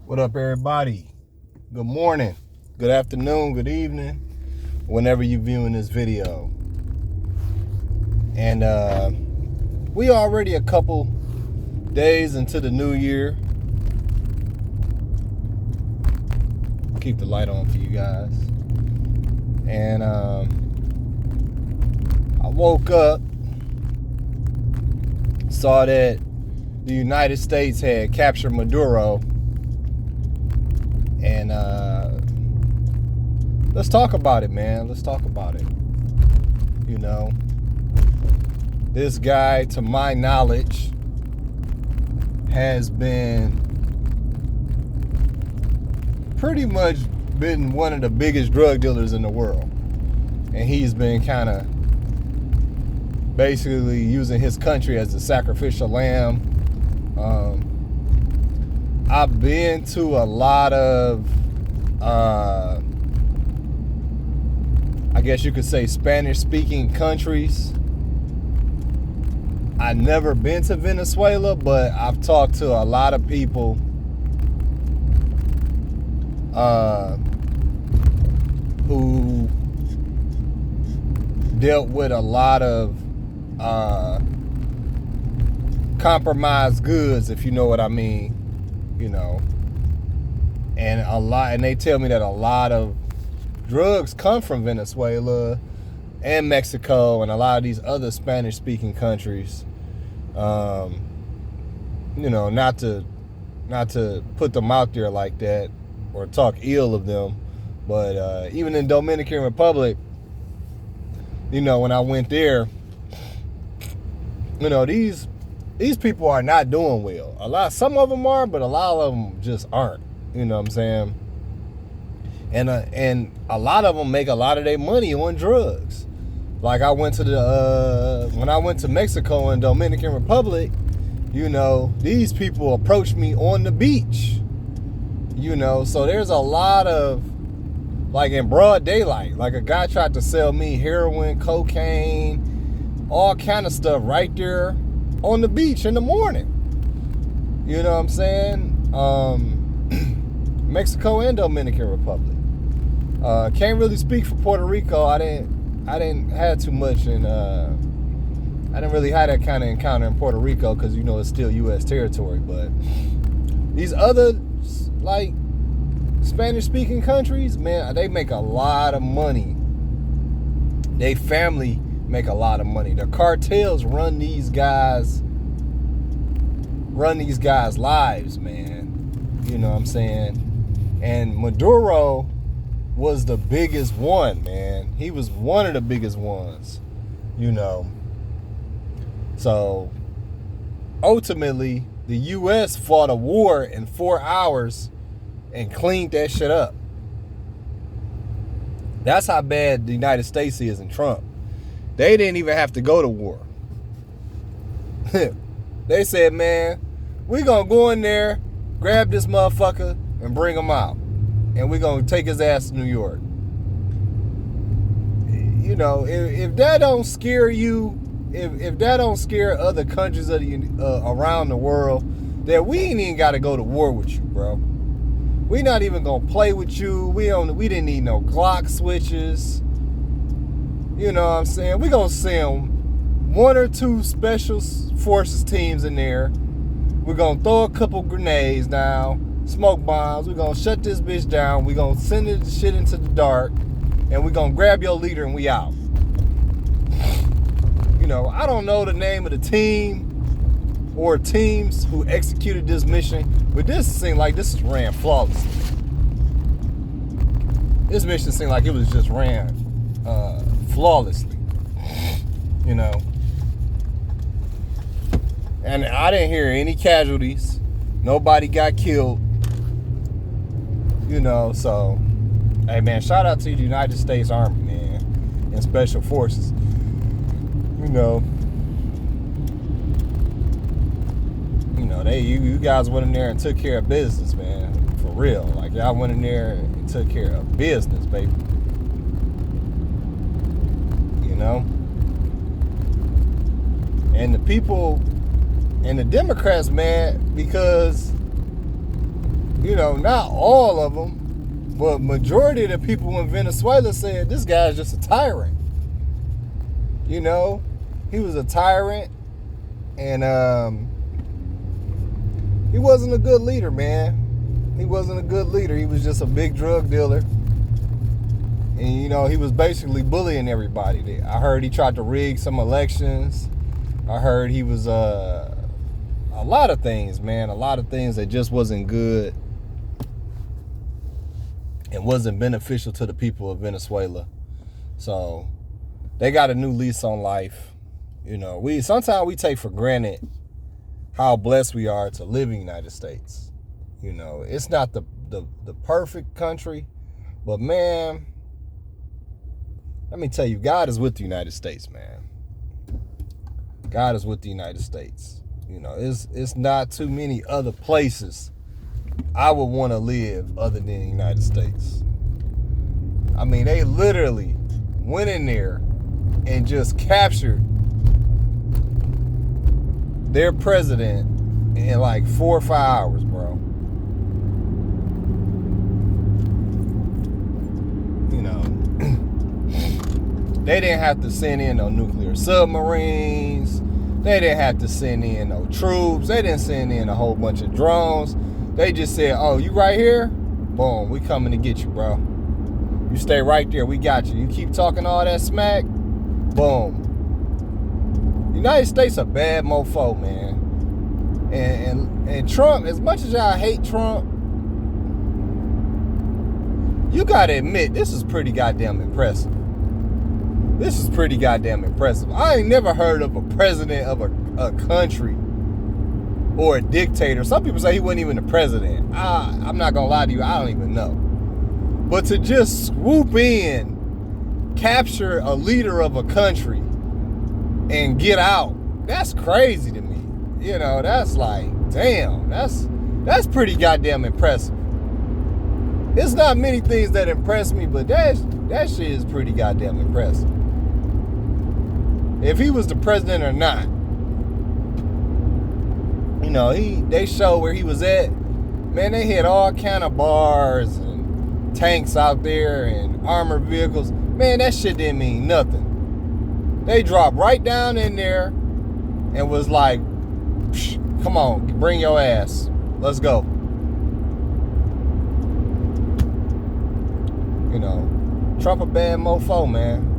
What up, everybody? Good morning, good afternoon, good evening, whenever you're viewing this video. And we already a couple days into the new year. Keep the light on for you guys. And I woke up, saw that the United States had captured Maduro. And let's talk about it, man. Let's talk about it. You know, this guy, to my knowledge, has been pretty much been one of the biggest drug dealers in the world. And he's been kind of basically using his country as a sacrificial lamb. I've been to a lot of, I guess you could say, Spanish-speaking countries. I've never been to Venezuela, but I've talked to a lot of people who dealt with a lot of compromised goods, if you know what I mean. You know, and they tell me that a lot of drugs come from Venezuela and Mexico and a lot of these other Spanish-speaking countries. You know, not to put them out there like that or talk ill of them, but even in Dominican Republic, you know, when I went there, you know, these people are not doing well. Some of them are, but a lot of them just aren't. You know what I'm saying? And a lot of them make a lot of their money on drugs. Like when I went to Mexico and Dominican Republic, you know, these people approached me on the beach. You know, so there's a lot of, like, in broad daylight, like a guy tried to sell me heroin, cocaine, all kind of stuff right there on the beach in the morning. You know what I'm saying? Mexico and Dominican Republic. Can't really speak for Puerto Rico. I didn't have too much, and I didn't really have that kind of encounter in Puerto Rico because, you know, it's still U.S. territory. But these other, like, Spanish-speaking countries, man, they make a lot of money. They family make a lot of money. The cartels run these guys' lives, man. You know what I'm saying? And Maduro was the biggest one, man. He was one of the biggest ones, you know. So ultimately, the U.S. fought a war in 4 hours and cleaned that shit up. That's how bad the United States is in Trump. They didn't even have to go to war. They said, man, we gonna go in there, grab this motherfucker, and bring him out. And we gonna take his ass to New York. You know, if that don't scare you, if that don't scare other countries of around the world, then we ain't even gotta go to war with you, bro. We not even gonna play with you. We didn't need no Glock switches. You know what I'm saying? We're going to send 1 or 2 special forces teams in there. We're going to throw a couple grenades down, smoke bombs. We're going to shut this bitch down. We're going to send this shit into the dark. And we're going to grab your leader and we out. You know, I don't know the name of the team or teams who executed this mission, but this seemed like this was ran flawlessly. This mission seemed like it was just ran flawlessly, you know. And I didn't hear any casualties. Nobody got killed, you know. So, hey, man, shout out to the United States Army, man, and Special Forces. You know, you guys went in there and took care of business, man, for real. Like, y'all went in there and took care of business, baby. You know? And the people and the Democrats mad because not all of them, but majority of the people in Venezuela said this guy's just a tyrant. He was a tyrant, and he wasn't a good leader, man. He wasn't a good leader. He was just a big drug dealer. And, he was basically bullying everybody. I heard he tried to rig some elections. I heard he was a lot of things, man. A lot of things that just wasn't good and wasn't beneficial to the people of Venezuela. So they got a new lease on life. Sometimes we take for granted how blessed we are to live in the United States. It's not the perfect country, but man, let me tell you, God is with the United States, man. God is with the United States. It's not too many other places I would want to live other than the United States. I mean, they literally went in there and just captured their president in like 4 or 5 hours, bro. They didn't have to send in no nuclear submarines. They didn't have to send in no troops. They didn't send in a whole bunch of drones. They just said, oh, you right here? Boom, we coming to get you, bro. You stay right there. We got you. You keep talking all that smack. Boom. United States a bad mofo, man. And Trump, as much as y'all hate Trump, you got to admit, this is pretty goddamn impressive. This is pretty goddamn impressive. I ain't never heard of a president of a country or a dictator. Some people say he wasn't even the president. I'm not going to lie to you. I don't even know. But to just swoop in, capture a leader of a country, and get out, that's crazy to me. That's like, damn, that's pretty goddamn impressive. It's not many things that impress me, but that shit is pretty goddamn impressive. If he was the president or not, they showed where he was at. Man, they had all kind of bars and tanks out there and armored vehicles. Man, that shit didn't mean nothing. They dropped right down in there and was like, come on, bring your ass. Let's go. Trump a bad mofo, man.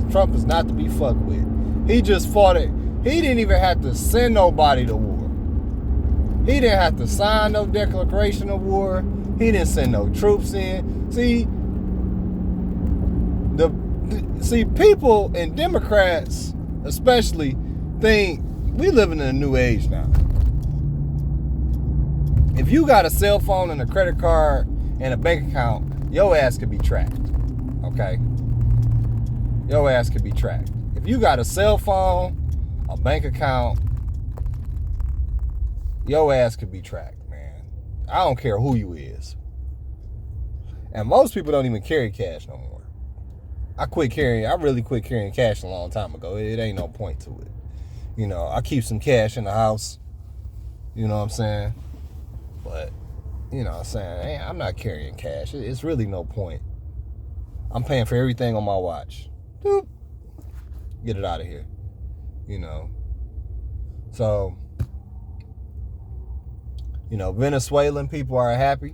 Trump is not to be fucked with. He just fought it. He didn't even have to send nobody to war. He didn't have to sign no declaration of war. He didn't send no troops in. See, people and Democrats especially think we living in a new age now. If you got a cell phone and a credit card and a bank account, your ass could be tracked. Okay? Your ass could be tracked. If you got a cell phone, a bank account, your ass could be tracked, man. I don't care who you is. And most people don't even carry cash no more. I really quit carrying cash a long time ago. It ain't no point to it. I keep some cash in the house. You know what I'm saying? But, I'm not carrying cash. It's really no point. I'm paying for everything on my watch. Doop. Get it out of here. So, Venezuelan people are happy.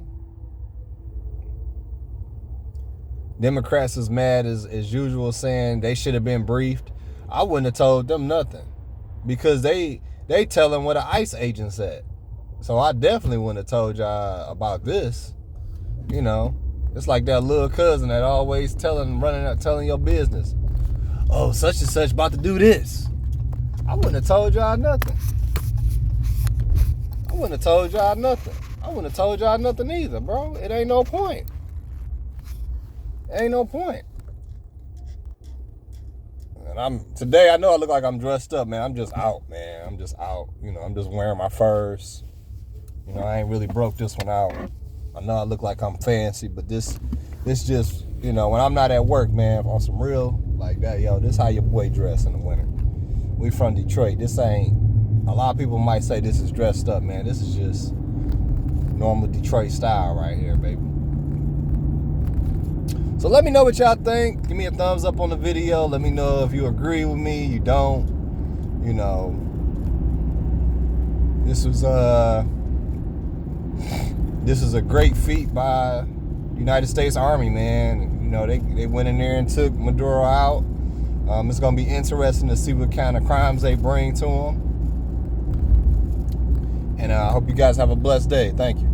Democrats is mad as usual, saying they should have been briefed. I wouldn't have told them nothing because they telling what an ICE agent said. So I definitely wouldn't have told y'all about this. It's like that little cousin that always telling your business. Oh, such and such about to do this. I wouldn't have told y'all nothing. I wouldn't have told y'all nothing either, bro. It ain't no point. Ain't no point. And today I know I look like I'm dressed up, man. I'm just out, man. I'm just out. I'm just wearing my furs. I ain't really broke this one out. I know I look like I'm fancy, but this just, when I'm not at work, man, on some real like that, this how your boy dress in the winter. We from Detroit. This ain't, a lot of people might say this is dressed up, man. This is just Normal Detroit style right here, baby. So let me know what y'all think. Give me a thumbs up on the video. Let me know if you agree with me, you don't. You know, this was a great feat by United States Army, man. You know, they went in there and took Maduro out. It's going to be interesting to see what kind of crimes they bring to him. And I hope you guys have a blessed day. Thank you.